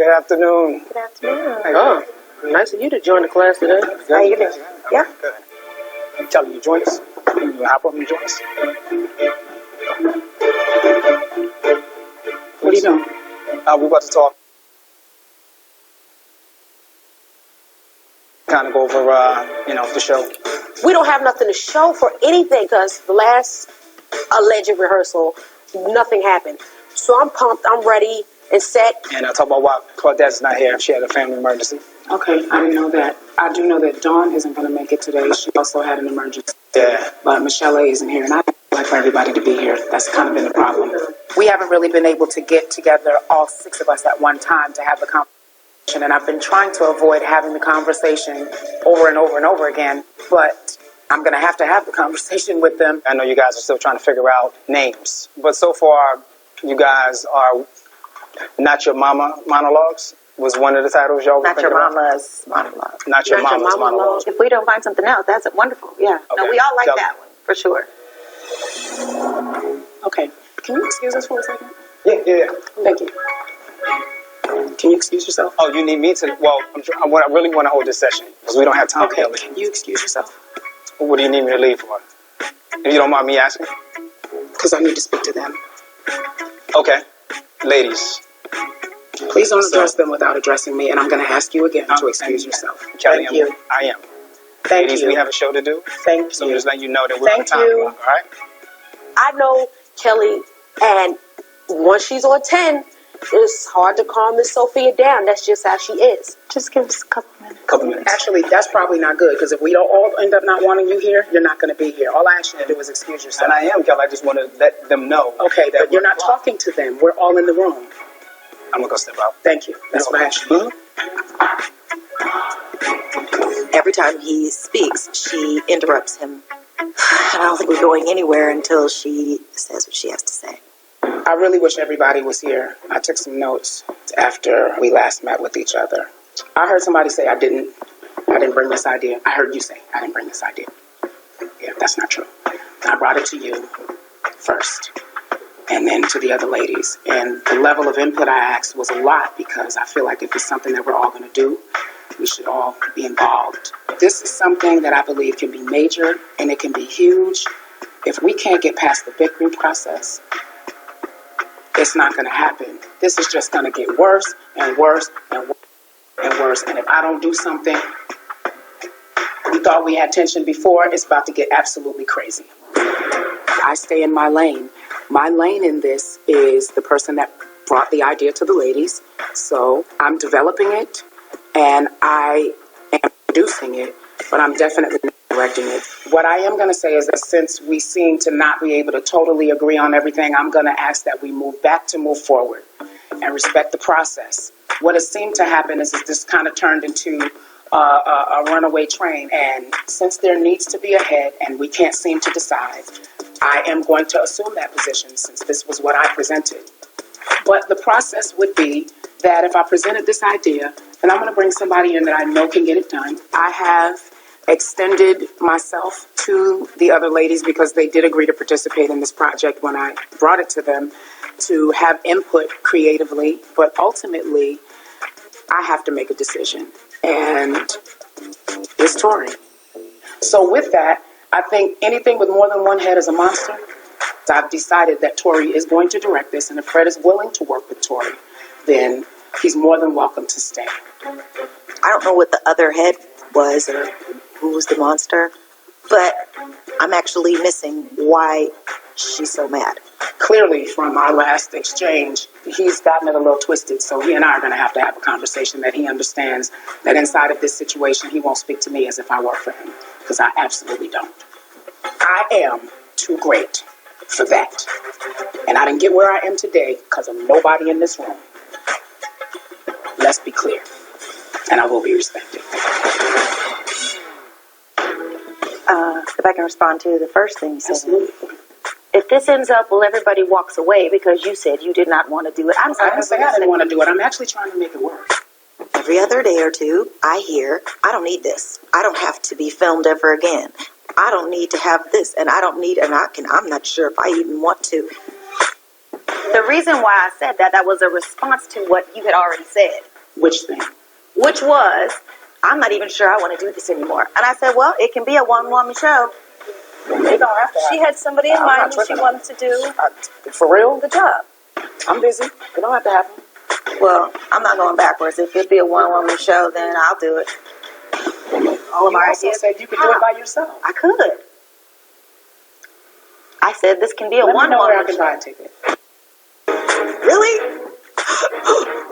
Good afternoon. Good afternoon. Oh, nice of you to join the class today. How you doing? Yeah. Good. Kelly, you join us? You hop up and join us? What are you doing? We're about to talk. Kind of go over, the show. We don't have nothing to show for anything because the last alleged rehearsal, nothing happened. So I'm pumped. I'm ready and set. And talk about why Claudette's not here. She had a family emergency. Okay, I didn't know that. I do know that Dawn isn't going to make it today. She also had an emergency. Yeah. But Michelle isn't here, and I'd like for everybody to be here. That's kind of been the problem. We haven't really been able to get together, all 6 of us at one time, to have the conversation. And I've been trying to avoid having the conversation over and over and over again. But I'm going to have the conversation with them. I know you guys are still trying to figure out names. But so far, you guys are Not Your Mama monologues was one of the titles y'all were Not Your thinking about? Mama's monologue. Not Your Mama's monologue. If we don't find something else, that's wonderful. Yeah. Okay. No, we all like that one, for sure. Okay, can you excuse us for a second? Yeah. Thank you. Can you excuse yourself? Oh, you need me to? Well, I really want to hold this session because we don't have time. Okay, Kelly. can you excuse yourself? What do you need me to leave for? If you don't mind me asking. Because I need to speak to them. Okay. Ladies. Please don't address them without addressing me, and I'm going to ask you again to excuse yourself. Kelly, Thank you. I am. Thank Ladies, you. we have a show to do. Thank So you. just letting you know that we're on Thank time. you. All right? I know Kelly, and once she's on 10, it's hard to calm Miss Sophia down. That's just how she is. Just give us a couple minutes. Couple minutes. Actually, that's probably not good, because if we don't all end up not wanting you here, you're not going to be here. All I ask you to do is excuse yourself. And I am, Kelly. I just want to let them know. Okay, that but you're not talking to them. We're all in the room. I'm going to go step out. Thank you. That's what I asked you. Every time he speaks, she interrupts him. And I don't think we're going anywhere until she says what she has to say. I really wish everybody was here. I took some notes after we last met with each other. I heard somebody say I didn't bring this idea. I heard you say I didn't bring this idea. Yeah, that's not true. I brought it to you first, and then to the other ladies. And the level of input I asked was a lot, because I feel like if it's something that we're all going to do, we should all be involved. This is something that I believe can be major, and it can be huge. If we can't get past the bickering process, it's not going to happen. This is just going to get worse and worse and worse and worse. And if I don't do something, we thought we had tension before, it's about to get absolutely crazy. I stay in my lane. My lane in this is the person that brought the idea to the ladies. So I'm developing it, and I am producing it, but I'm definitely not directing it. What I am going to say is that since we seem to not be able to totally agree on everything, I'm going to ask that we move forward and respect the process. What has seemed to happen is that this kind of turned into a runaway train, and since there needs to be a head and we can't seem to decide, I am going to assume that position since this was what I presented. But the process would be that if I presented this idea, then I'm going to bring somebody in that I know can get it done. I have extended myself to the other ladies because they did agree to participate in this project when I brought it to them, to have input creatively, but ultimately I have to make a decision, and it's Tori. So with that, I think anything with more than one head is a monster. I've decided that Tori is going to direct this, and if Fred is willing to work with Tori, then he's more than welcome to stay. I don't know what the other head was or who was the monster, but I'm actually missing why she's so mad. Clearly, from our last exchange, he's gotten it a little twisted, so he and I are going to have a conversation that he understands that inside of this situation, he won't speak to me as if I work for him, because I absolutely don't. I am too great for that. And I didn't get where I am today because of nobody in this room. Let's be clear. And I will be respected. If I can respond to the first thing you said. Absolutely. If this ends up, well, everybody walks away because you said you did not want to do it. I didn't say I didn't want to do it. I'm actually trying to make it work. Every other day or two, I hear, I don't need this. I don't have to be filmed ever again. I don't need to have this, and I don't need, I'm not sure if I even want to. The reason why I said that was a response to what you had already said. Which thing? which was, I'm not even sure I want to do this anymore. And I said, well, it can be a one-woman show. They don't have to. She had somebody in I'm mind not who she tripping. wanted to do For real? the job. I'm busy. They don't have to have them. Well, I'm not going backwards. If it be a one-woman show, then I'll do it. All of You our also ideas. said you could do it by yourself. I could. I said this can be a Let me know where I one-woman can show. buy a ticket. Really?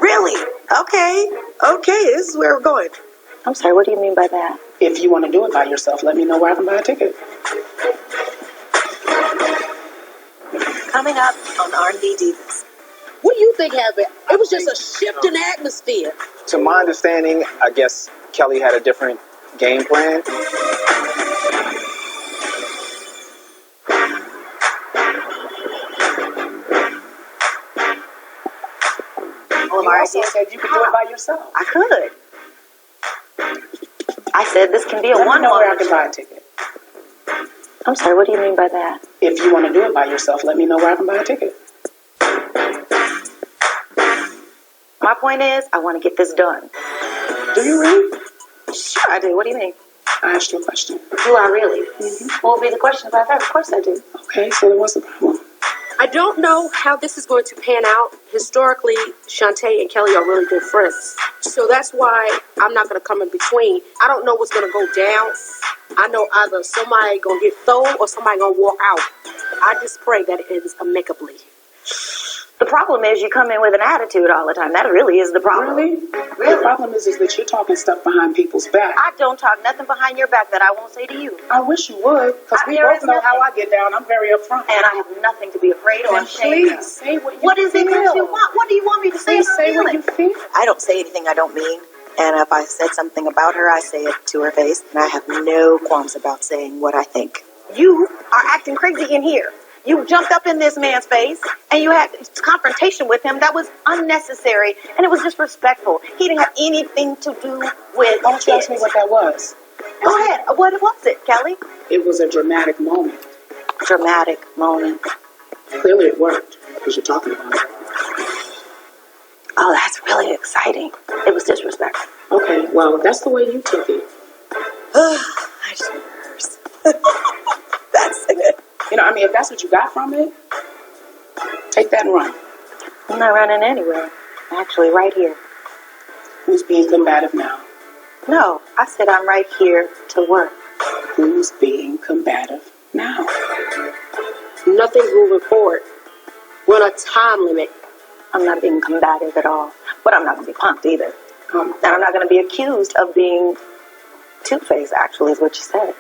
Really? Okay, this is where we're going. I'm sorry, what do you mean by that? If you want to do it by yourself, let me know where I can buy a ticket. Coming up on R&B Divas. What do you think happened? It was just a shift in atmosphere. To my understanding, I guess Kelly had a different game plan. All of You our also ideas. said you could do it by yourself. I could. I said this can be a Let me know where I one-woman can show. buy a ticket. I'm sorry, what do you mean by that? If you want to do it by yourself, let me know where I can buy a ticket. My point is, I want to get this done. Do you really? Sure I do. What do you mean? I asked you a question. Do I really? What would be the question about that? Of course I do. Okay, so then what's the problem? I don't know how this is going to pan out. Historically, Shantae and Kelly are really good friends. So that's why I'm not going to come in between. I don't know what's going to go down. I know either somebody going to get thrown or somebody going to walk out. I just pray that it ends amicably. The problem is you come in with an attitude all the time. That really is the problem. Really? The problem is that you're talking stuff behind people's back. I don't talk nothing behind your back that I won't say to you. I wish you would, because we There both is know how I nothing. get down. I'm very upfront. And I have nothing to be afraid or Then ashamed please of. say what you What is it feel. that you want? What do you want me to say? Please about say what feeling? you feel. I don't say anything I don't mean. And if I said something about her, I say it to her face. And I have no qualms about saying what I think. You are acting crazy in here. You jumped up in this man's face and you had confrontation with him that was unnecessary and it was disrespectful. He didn't have anything to do with Why don't you ask me what that was? Go ahead. What was it, Kelly? It was a dramatic moment. Dramatic moment. Clearly it worked, because you're talking about it. Oh, that's really exciting. It was disrespectful. Okay, well, that's the way you took it. I just nerves. That's it. You know, I mean, if that's what you got from it, take that and run. I'm not running anywhere. I'm actually right here. Who's being combative now? No, I said I'm right here to work. Who's being combative now? Nothing's moving forward. We're on a time limit. I'm not being combative at all. But I'm not going to be punked either. Um, And I'm not going to be accused of being two-faced, actually, is what you said.